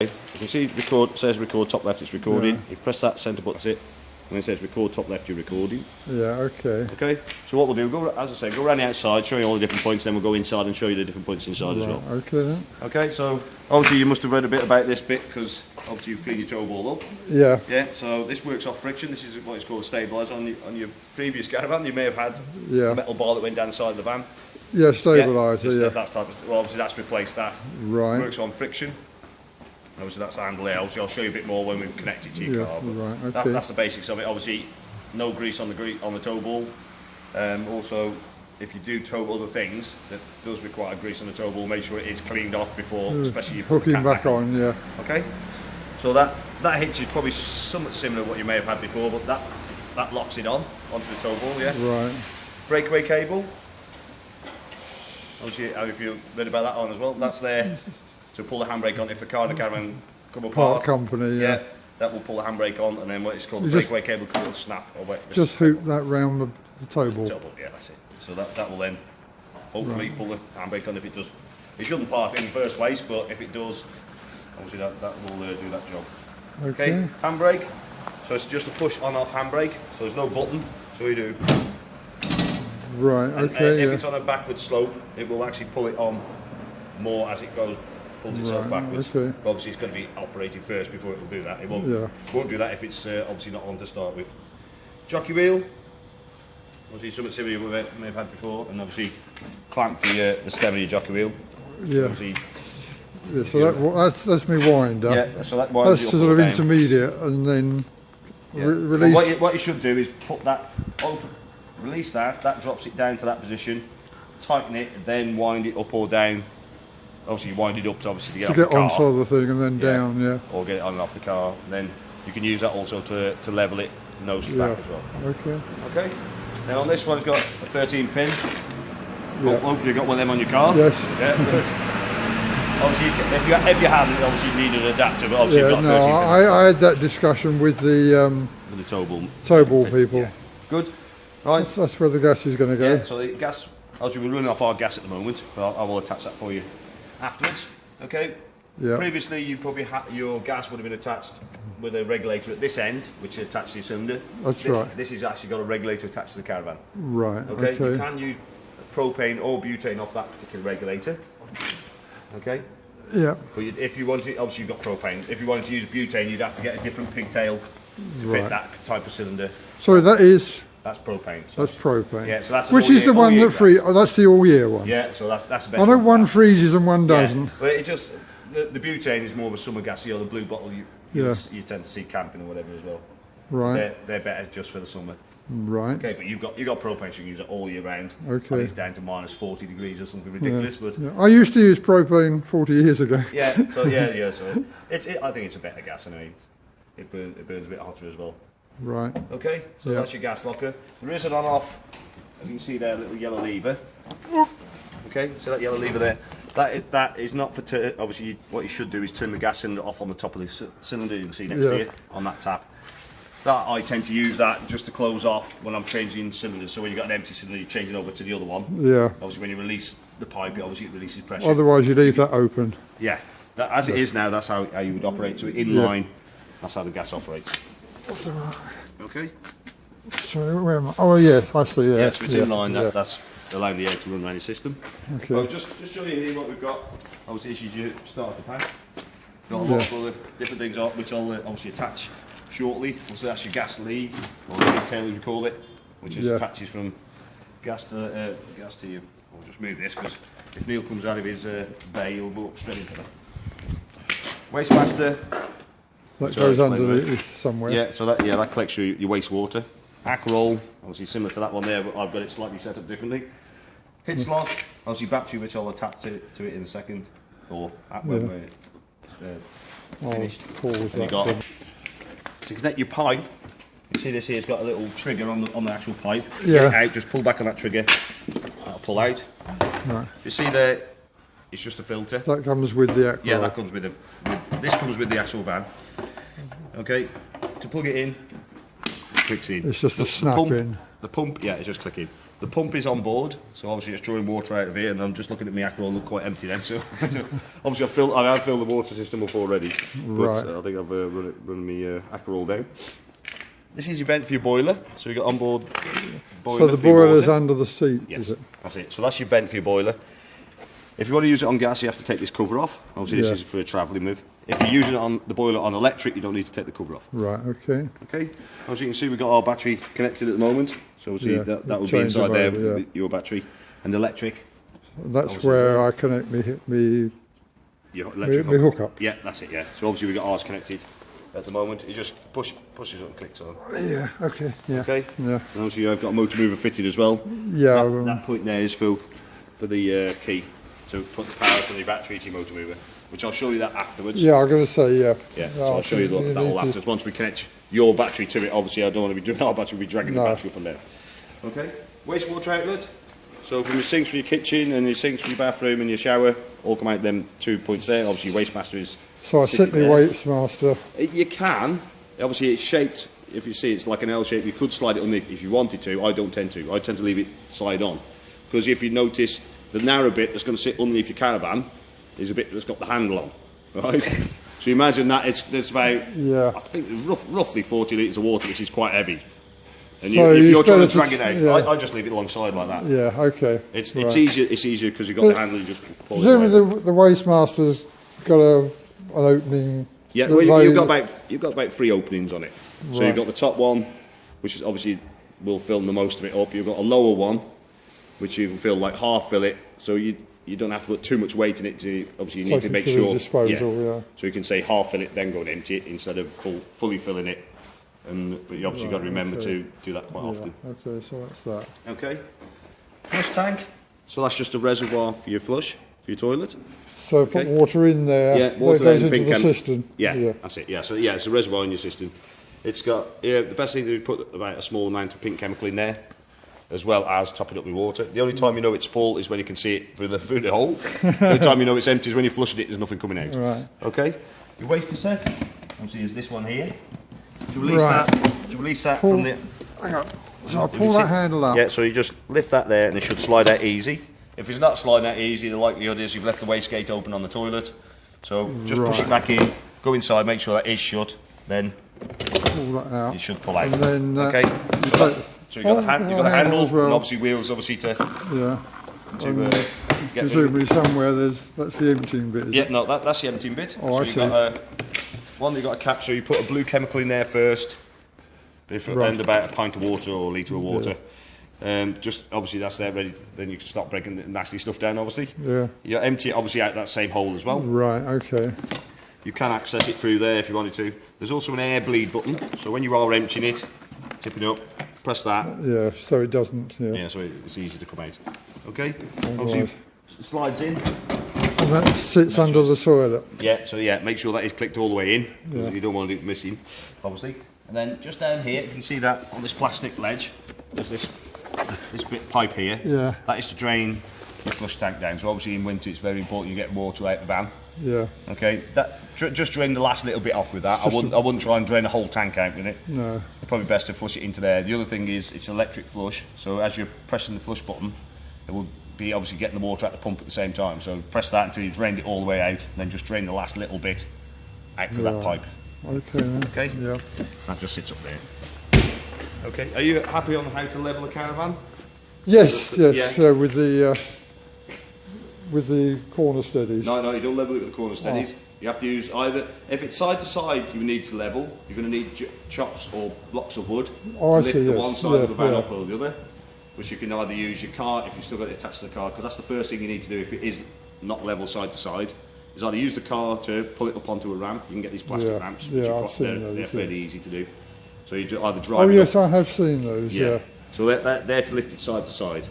You can see record, it says record top left, it's recording. You press that centre button, that's it. And it says record top left, you're recording. Yeah, okay. Okay, so what we'll do, go, as I say, go around the outside, show you all the different points, then we'll go inside and show you the different points inside as well. Okay then. Okay, so obviously you must have read a bit about this bit because obviously you've cleaned your tow ball up. Yeah. Yeah, so this works off friction. This is what it's called a stabiliser. On your previous caravan, you may have had a metal bar that went down the side of the van. Yeah, stabiliser, yeah. That's type of, well, obviously that's replaced that. Right. Works on friction. Obviously that's the handle there. Obviously I'll show you a bit more when we connect it to your car. Right, okay. That's the basics of it. Obviously no grease on the tow ball. Also, if you do tow other things that does require grease on the tow ball, make sure it is cleaned off before, especially you put the hooking back on. Yeah. Okay. So that hitch is probably somewhat similar to what you may have had before, but that locks it onto the tow ball. Yeah. Right. Breakaway cable. Obviously, how you read about that on as well. That's there to pull the handbrake on if the car and the caravan come apart. Part company, yeah. That will pull the handbrake on, and then what it's called the breakaway cable will snap. Just hoop that round the tow ball. Yeah, that's it. So that will then hopefully pull the handbrake on if it does. It shouldn't part in the first place, but if it does, obviously that will do that job. Okay, handbrake. So it's just a push on-off handbrake. So there's no button. So we do. Right. Okay. If it's on a backward slope, it will actually pull it on more as it goes. Pulls itself backwards. Okay. But obviously, it's going to be operated first before it will do that. It won't do that if it's obviously not on to start with. Jockey wheel. Obviously, something similar you may have had before, and obviously clamp for the stem of your jockey wheel. Yeah. Obviously, yeah. So that's me winder. Yeah. So that winds that's sort of intermediate, and then release. Well, what you should do is put that open, release that. That drops it down to that position. Tighten it, then wind it up or down. Obviously, you wind it up to obviously get onto the thing and then down, or get it on and off the car. And then you can use that also to level it nose to back as well. Okay. Okay. Then on this one, it's got a 13 pin. Hopefully, you've got one of them on your car. Yes. Yeah. Good. Obviously, if you hadn't, obviously you need an adapter, but obviously you've got 13 pin. I had that discussion with the tow ball people. Yeah. Good. Right. That's where the gas is going to go. Yeah. So the gas. Obviously, we're running off our gas at the moment, but I will attach that for you afterwards. Okay. Yeah. Previously, you probably your gas would have been attached with a regulator at this end, which is attached to your cylinder. That's right. This has actually got a regulator attached to the caravan. Right. Okay. You can use propane or butane off that particular regulator. Okay. Yeah. But if you wanted, obviously you've got propane. If you wanted to use butane, you'd have to get a different pigtail to fit that type of cylinder. Sorry, that's propane. So that's propane. Yeah, so that's which is the one that freezes. Oh, that's the all-year one. Yeah, so that's the best. I know one freezes and one doesn't. Yeah, but it's just the butane is more of a summer gas. You know, the blue bottle you tend to see camping or whatever as well. Right. They're better just for the summer. Right. Okay, but you've got propane, so you can use it all year round. Okay. And it's down to minus 40 degrees or something ridiculous, but I used to use propane 40 years ago. Yeah. So So I think it's a better gas anyway. It burns a bit hotter as well. Right. Okay, so that's your gas locker. There is an on-off, as you can see there, a little yellow lever. Okay, so that yellow lever there, that is not for, obviously what you should do is turn the gas cylinder off on the top of the cylinder you can see next to you, on that tap. That I tend to use that just to close off when I'm changing cylinders, so when you've got an empty cylinder you're changing over to the other one. Yeah. Obviously when you release the pipe, it releases pressure. Otherwise you leave that open. Yeah, as it is now, that's how you would operate, so in line, that's how the gas operates. Okay. So where am I? Oh yes, I see. Yeah, so it's in line. That's allowing the air to run around your system. Okay. Well, just show you here what we've got. Obviously, this is your starter pack. Got a lot of other different things on, which I'll obviously attach shortly. Also, that's your gas lead, or pigtail as we call it, which is attaches from gas to you. I'll just move this because if Neil comes out of his bay, he'll go straight into that. Wastemaster. That goes underneath somewhere. Yeah, so that collects your wastewater. Hack roll, obviously similar to that one there, but I've got it slightly set up differently. Hitch lock, obviously battery, which I'll attach to it in a second, or at when we're finished. And you got to connect your pipe. You see this here's got a little trigger on the actual pipe. Yeah. Get it out, just pull back on that trigger. That'll pull out. Right. You see there, it's just a filter. That comes with the actual. Yeah, that comes with this comes with the actual van. Okay, to plug it in, clicks in. It's just a snap in. The pump, yeah, it's just clicking. The pump is on board, so obviously it's drawing water out of here, and I'm just looking at my Aperol, look quite empty then. So obviously I have filled the water system up already, but Right. I think I've run my Aperol down. This is your vent for your boiler, so you got on board boiler. So the for your boiler's water. under the seat, Yes, is it? that's it. So that's your vent for your boiler. If you want to use it on gas, you have to take this cover off. Obviously, Yeah. this is for travelling with. If you're using it on the boiler on electric, you don't need to take the cover off. Right, okay. Okay. As you can see, we've got our battery connected at the moment. So obviously Yeah, that will be change inside there, over, yeah. with your battery and electric. That's Obviously, where I connect me Your electric me hook up. Yeah, that's it. Yeah. So obviously we've got ours connected at the moment. You just pushes it and clicks on. Yeah, okay, yeah. Okay. Yeah. And obviously I've got a motor mover fitted as well. Yeah, That point there is for the key to put the power from the battery to your motor mover, which I'll show you that afterwards. yeah, I'm going to say, yeah. Yeah, so I'll show you that all need to- afterwards. Once we connect your battery to it, obviously I don't want to be doing our battery, we'll be dragging No. the battery up and down. Okay, wastewater outlet. So from your sinks for your kitchen and your sinks for your bathroom and your shower, all come out them 2 points there. Obviously your Wastemaster is... So I sit sitting my there. Wastemaster. You can, obviously it's shaped, if you see it's like an L shape, you could slide it underneath if you wanted to. I don't tend to. I tend to leave it slide on. Because if you notice, the narrow bit that's going to sit underneath your caravan is a bit that's got the handle on, right? So you imagine that there's about, Yeah. I think roughly 40 litres of water, which is quite heavy. And So if you you're trying to better drag it out, yeah. I just leave it alongside like that. Yeah, okay. It's right. easier. It's easier because you've got But the handle. You just pull it. Presumably Right. the Wastemaster's got an opening. Yeah, that well, you've they- got about 3 openings on it. So Right. you've got the top one, which is obviously will fill the most of it up. You've got a lower one, which you can fill like half fill it. So you don't have to put too much weight in it. Obviously, you So need to make consider sure. disposal, yeah. So you can say half fill it, then go and empty it instead of fully filling it. But you obviously got to remember okay. to do that quite Yeah, often. okay, so that's that. Okay. Flush tank. So that's just a reservoir for your flush for your toilet. So put Okay. water in there, Yeah, that water goes in into pink the can. cistern. Yeah, that's it. Yeah, so yeah, it's a reservoir in your cistern. It's got the best thing to do is put about a small amount of pink chemical in there, as well as top it up with water. The only time you know it's full is when you can see it through the hole. The only time you know it's empty is when you're flushing it. There's nothing coming out. Right. Okay. Your waste cassette. Obviously, is this one here. To release Right. that from the. Hang on. So I'll If pull you that see- handle up. Yeah, so you just lift that there and it should slide out easy. If it's not sliding out easy, the likelihood is you've left the wastegate open on the toilet. So just push it back in, go inside, make sure that is shut, then Pull that out. it should pull out. And then, okay. So, you've got, you've got a handle as well. and obviously wheels obviously to Yeah. get rid of it. Presumably somewhere that's the emptying bit. Is Yeah, it? no, that's the emptying bit. Oh, I so you've got you've got a cap, so you put a blue chemical in there first, and about a pint of water or a litre of water. Just obviously that's there ready. Then you can start breaking the nasty stuff down. Obviously, Yeah. you empty it obviously out that same hole as well. Right. Okay. You can access it through there if you wanted to. There's also an air bleed button, so when you are emptying it, tip it up, press that. Yeah. So it doesn't. Yeah. Yeah, so it's easy to come out. Okay, All obviously right. slides in. And that sits under the toilet. Yeah, so yeah, make sure that is clicked all the way in because you don't want it missing, obviously. And then just down here, you can see that on this plastic ledge, there's this bit pipe here. Yeah. That is to drain your flush tank down. So obviously in winter it's very important you get water out the van. Yeah. Okay, just drain the last little bit off with that. I wouldn't try and drain the whole tank out with it. No. It's probably best to flush it into there. The other thing is it's electric flush, so as you're pressing the flush button, it will be obviously getting the water out the pump at the same time. So press that until you've drained it all the way out, then just drain the last little bit out through that pipe. Okay. Then. Okay? Yeah. That just sits up there. Okay, are you happy on how to level a caravan? Yes. Yes. Yeah. With the corner steadies. No, you don't level it with the corner steadies. You have to use either, if it's side to side you need to level, you're going to need chops or blocks of wood Oh, to I lift see, the yes. one side of the van Yeah. up or the other, which you can either use your cart if you've still got it attached to the car, because that's the first thing you need to do if it is not level side to side, is either use the car to pull it up onto a ramp. You can get these plastic Yeah. ramps, Yeah, which are I've seen those, they're yeah. fairly easy to do. So you either drive Oh it yes, up. I have seen those. Yeah. So they're to lift it side to side.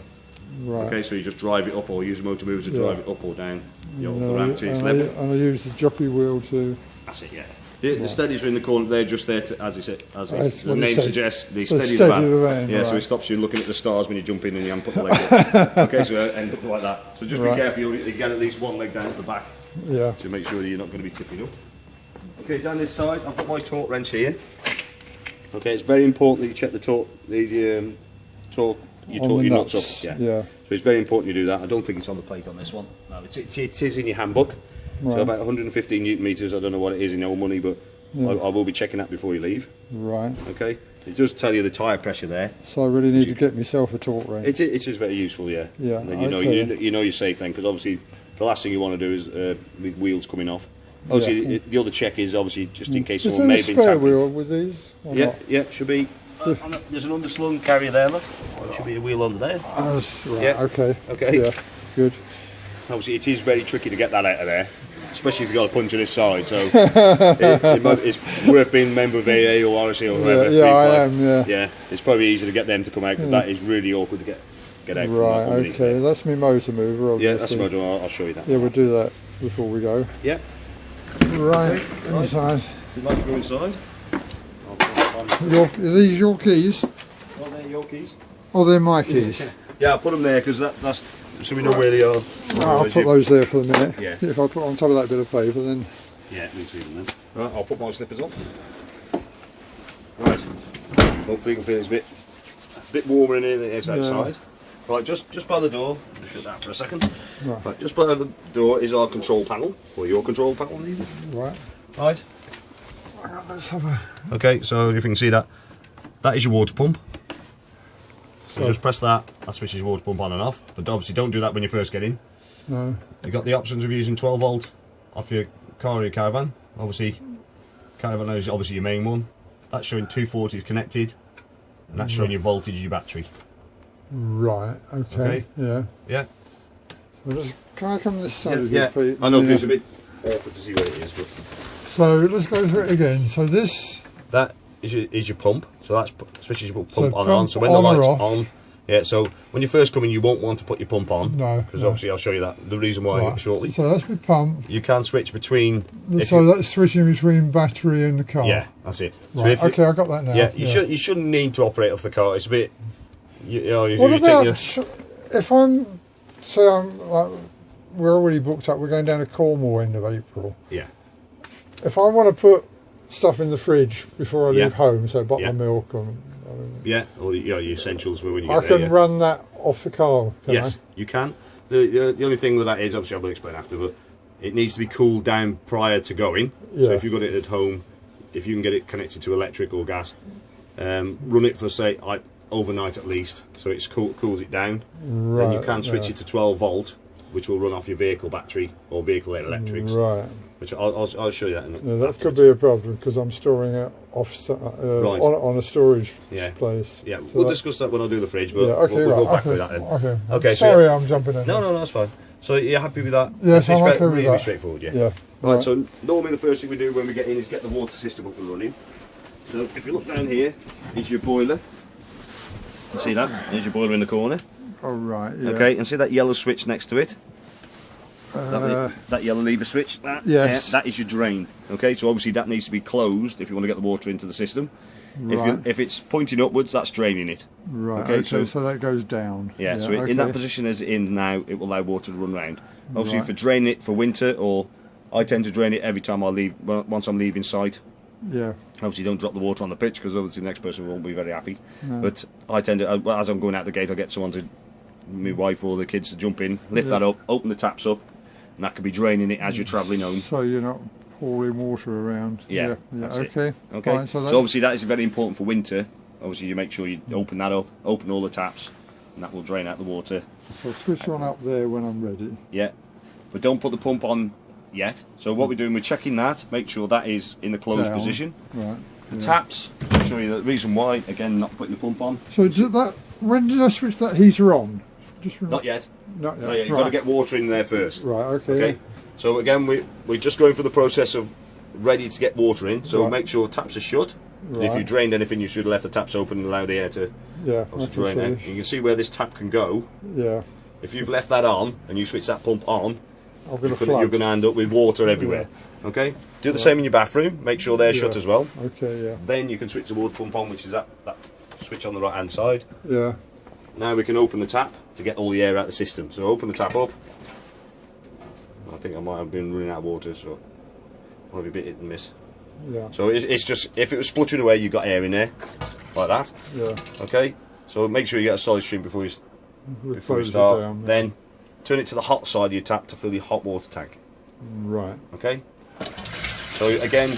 Right. Okay, so you just drive it up or use a motor mover to drive it up or down the And ramp to its I level. use the jockey wheel to. That's it, yeah. The steadies are in the corner. They're just there to, as That's the what it name says. suggests, they They steady steady the the van. van, Yeah, so right. it stops you looking at the stars when you jump in and you haven't put the leg up. Okay, so it end up like that. So just Right. be careful. You get at least one leg down at the back Yeah. to make sure that you're not going to be tipping up. Okay, down this side, I've got my torque wrench here. Okay, it's very important that you check the torque you on taut the your nuts nuts. up. Yeah. So it's very important you do that. I don't think it's on the plate on this one. No, it is in your handbook. Right. So about 115 newton meters. I don't know what it is in old money, but I will be checking that before you leave. Right. Okay. It does tell you the tyre pressure there. So I really need to get myself a torque wrench. It is very useful, yeah. Yeah. And then you know you're safe then, because obviously the last thing you want to do is with wheels coming off. Obviously, the other check is obviously just in case Is someone there may a have been spare tapping. wheel with these? Or Yeah, not? yeah, should be. There's an underslung carrier there, look. There should be a wheel under there. Right. Yeah. Okay. Okay. Yeah. Good. Obviously, it is very tricky to get that out of there, especially if you've got a punch on this side. So it's worth being a member of AA or RSC or whoever. Yeah, I P5. am. Yeah. Yeah, it's probably easy to get them to come out because that is really awkward to get out. Right. From underneath Okay. there. That's my motor mover. Obviously. Yeah, that's the model. I'll show you that. Yeah, we'll do that before we go. Yeah. Right. Inside. You'd like to go inside? Are these your keys? Oh, they're your keys. Oh, they're my keys. Yeah, I'll put them there because that's so we know where they are. I'll put those there for the minute. Yeah. If I put on top of that bit of paper, then. Yeah, we see them then. Right, I'll put my slippers on. Right. Hopefully you can feel it's a bit warmer in here than it is outside. Right, just by the door. Just shut that for a second. Right, just by the door is our control panel, or your control panel, maybe. Right. Right. Let's have a. Okay, so if you can see that is your water pump. So just press that switches your water pump on and off. But obviously don't do that when you first get in. No. You've got the options of using 12 volt off your car or your caravan. Obviously, caravan is obviously your main one. That's showing 240 connected, and that's showing your voltage of your battery. Right. Okay. Yeah. Yeah. So just, can I come this side of Yeah. your feet? I know it's a bit awkward to see where it is, but So let's go through it again. So this. that is your pump. So that's switches your pump So on and on. So when pump the on or light's off? on, yeah. So when you first come in, you won't want to put your pump on. No, Because no. obviously I'll show you that the reason why Right. shortly. So that's my pump. You can switch between. So that's switching between battery and the car. Yeah, that's it. So Right. if you- Okay, I got that now. Yeah, you shouldn't need to operate off the car. It's a bit. You know, What you about take if I'm, say I'm like, we're already booked up. We're going down to Cornwall end of April. yeah. If I want to put stuff in the fridge before I Yeah. leave home, so a bottle Yeah. of milk, and Yeah, or your essentials for when you I get there. can run that off the car. Can Yes, you can. The only thing with that is, obviously I will explain after, but it needs to be cooled down prior to going. Yeah. So if you've got it at home, if you can get it connected to electric or gas, run it for say like overnight at least, so it cools it down. Right. Then you can switch it to 12 volt, which will run off your vehicle battery or vehicle electrics. Right. Which I'll show you that. Yeah, that could be a problem because I'm storing it off on a storage place. Yeah, So we'll that- discuss that when I do the fridge, but Yeah, okay, we'll right. go back okay, with that then. Okay. Okay, so Sorry, I'm jumping in. No, that's fine. So you're happy with that? Yes, I'm It's okay with really that. straightforward, yeah. Yeah. Right, so normally the first thing we do when we get in is get the water system up and running. So if you look down here, is your boiler. You see that? There's your boiler in the corner. Oh right. Yeah. Okay, and see that yellow switch next to it? That yellow lever switch? Yes. That is your drain. Okay, so obviously that needs to be closed if you want to get the water into the system. Right. If it's pointing upwards, that's draining it. Right. Okay, Okay. so- So that goes down. Yeah, so okay. in that position as it is now, it will allow water to run round. Obviously, Right. for draining it for winter, or I tend to drain it every time I leave, once I'm leaving site. Yeah. Obviously, don't drop the water on the pitch because obviously the next person won't be very happy. But I tend to, as I'm going out the gate, I'll get someone to, my wife or the kids to jump in, lift that up, open the taps up, and that could be draining it as you're travelling home. So you're not pouring water around. Yeah, Yeah. that's it. Okay. Okay, Fine, so so that's obviously that is very important for winter. Obviously, you make sure you open that up, open all the taps, and that will drain out the water. so switch on up there when I'm ready. Yeah, but don't put the pump on yet. So what we're doing, we're checking that, make sure that is in the closed Down. position. Right. The taps, to show you the reason why, again, not putting the pump on. So did that? When did I switch that heater on? Just Not yet. Not yet. Not yet. You've right. got to get water in there first. Right. Okay. Okay. So again, we're just going through the process of ready to get water in. So Right. make sure taps are shut. And if Right. you drained anything, you should have left the taps open and allow the air to Yeah. obviously I drain can out. see. You can see where this tap can go. Yeah. If you've left that on and you switch that pump on, I'm going to you're flood. going to end up with water everywhere. Okay. Do the same in your bathroom. Make sure they're shut Yeah. as well. Okay. Yeah. Then you can switch the water pump on, which is that switch on the right hand side. Yeah. Now we can open the tap to get all the air out of the system. So open the tap up. I think I might have been running out of water, so might be a bit hit and miss. Yeah. So it's just, if it was spluttering away, you've got air in there, like that. Yeah. Okay. So make sure you get a solid stream before you Close it start. down, yeah. Then turn it to the hot side of your tap to fill your hot water tank. Right. Okay. So again,